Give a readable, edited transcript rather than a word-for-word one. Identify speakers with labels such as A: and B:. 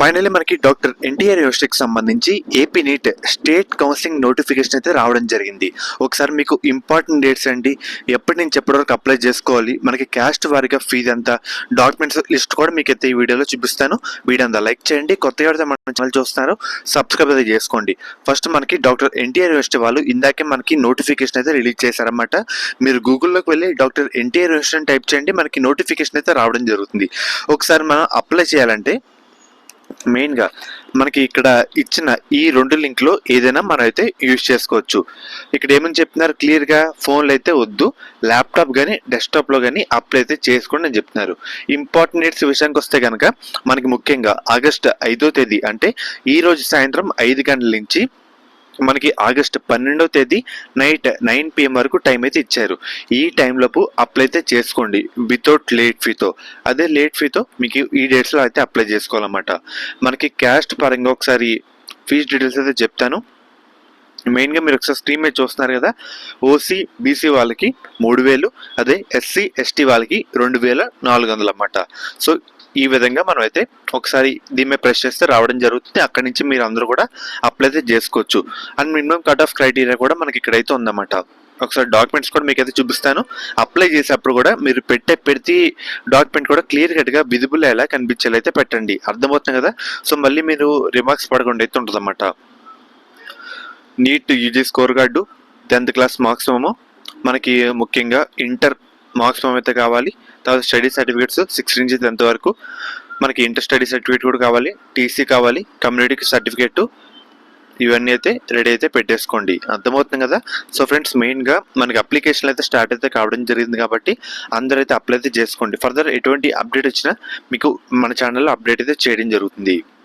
A: Finally మనకి doctor NTR యూనివర్సిటీకి సంబంధించి AP NEET state counselling notification అయితే రావడం జరిగింది. ఒకసారి మీకు ఇంపార్టెంట్ డేట్స్ అండి, ఎప్పటి నుంచి ఎప్పటి వరకు అప్లై చేసుకోవాలి, మనకి క్యాస్ట్ వారీగా ఫీజు ఎంత, డాక్యుమెంట్స్ లిస్ట్ కూడా మీకు అయితే ఈ వీడియోలో చూపిస్తాను. వీడియో అంతా లైక్ చేయండి. కొత్తగా అయితే మన ఛానల్ చూస్తున్నారు, సబ్స్క్రైబ్ అయితే చేసుకోండి. ఫస్ట్ మనకి డాక్టర్ ఎన్టీఆర్ యూనివర్సిటీ వాళ్ళు ఇందాకే మనకి నోటిఫికేషన్ అయితే రిలీజ్ చేశారన్నమాట. మీరు గూగుల్లోకి వెళ్ళి డాక్టర్ ఎన్టీఆర్ యూనివర్సిటీ టైప్ చేయండి, మనకి నోటిఫికేషన్ అయితే రావడం జరుగుతుంది. ఒకసారి మనం అప్లై చేయాలంటే మెయిన్గా మనకి ఇక్కడ ఇచ్చిన ఈ రెండు లింక్లో ఏదైనా మనం అయితే యూజ్ చేసుకోవచ్చు. ఇక్కడ ఏమని చెప్తున్నారు క్లియర్గా, ఫోన్లో అయితే వద్దు, ల్యాప్టాప్ కానీ డెస్క్టాప్లో కానీ అప్లై అయితే చేసుకోండి అని చెప్తున్నారు. ఇంపార్టెంట్ డేట్స్ విషయానికి వస్తే కనుక మనకి ముఖ్యంగా ఆగస్టు 5వ తేదీ అంటే ఈ రోజు సాయంత్రం 5 గంటల నుంచి మనకి ఆగస్టు 12వ తేదీ నైట్ 9 PM వరకు టైం అయితే ఇచ్చారు. ఈ టైంలోపు అప్లై అయితే చేసుకోండి వితౌట్ లేట్ ఫీతో. అదే లేట్ ఫీతో మీకు ఈ డేట్స్లో అయితే అప్లై చేసుకోవాలన్నమాట. మనకి క్యాస్ట్ పరంగా ఒకసారి ఫీజు డీటెయిల్స్ అయితే చెప్తాను. మెయిన్గా మీరు ఒకసారి స్క్రీన్ మీద చూస్తున్నారు కదా, ఓసీ బీసీ వాళ్ళకి 3000, అదే ఎస్సీ ఎస్టీ వాళ్ళకి 2400 అన్నమాట. సో ఈ విధంగా మనం అయితే ఒకసారి దీని మీద ప్రెస్ చేస్తే రావడం జరుగుతుంది. అక్కడి నుంచి మీరు అందరూ కూడా అప్లై అయితే చేసుకోవచ్చు. And minimum cut off criteria కూడా మనకి ఇక్కడైతే ఉందన్నమాట. ఒకసారి డాక్యుమెంట్స్ కూడా మీకు అయితే చూపిస్తాను. అప్లై చేసేటప్పుడు కూడా మీరు పెట్టే ప్రతి డాక్యుమెంట్ కూడా క్లియర్ కట్గా విజిబుల్ ఎలా కనిపించేలా అయితే పెట్టండి. అర్థమవుతుంది కదా. సో మళ్ళీ మీరు రిమార్క్స్ పడకుండా అయితే ఉంటుంది అన్నమాట. NEET UG score card, 10th class marks ఏమో మనకి ముఖ్యంగా ఇంటర్ మార్క్స్ అయితే కావాలి. తర్వాత స్టడీ సర్టిఫికేట్స్ 6 నుంచి 10th వరకు, మనకి ఇంటర్ స్టడీ సర్టిఫికేట్ కూడా కావాలి, టీసీ కావాలి, కమ్యూనిటీ సర్టిఫికేట్, ఇవన్నీ అయితే రెడీ అయితే పెట్టేసుకోండి. అర్థమవుతుంది కదా. సో ఫ్రెండ్స్, మెయిన్గా మనకి అప్లికేషన్ అయితే స్టార్ట్ అయితే కావడం జరిగింది కాబట్టి అందరూ అయితే అప్లై అయితే చేసుకోండి. ఫర్దర్ ఎటువంటి అప్డేట్ వచ్చినా మీకు మన ఛానల్లో అప్డేట్ అయితే చేయడం జరుగుతుంది.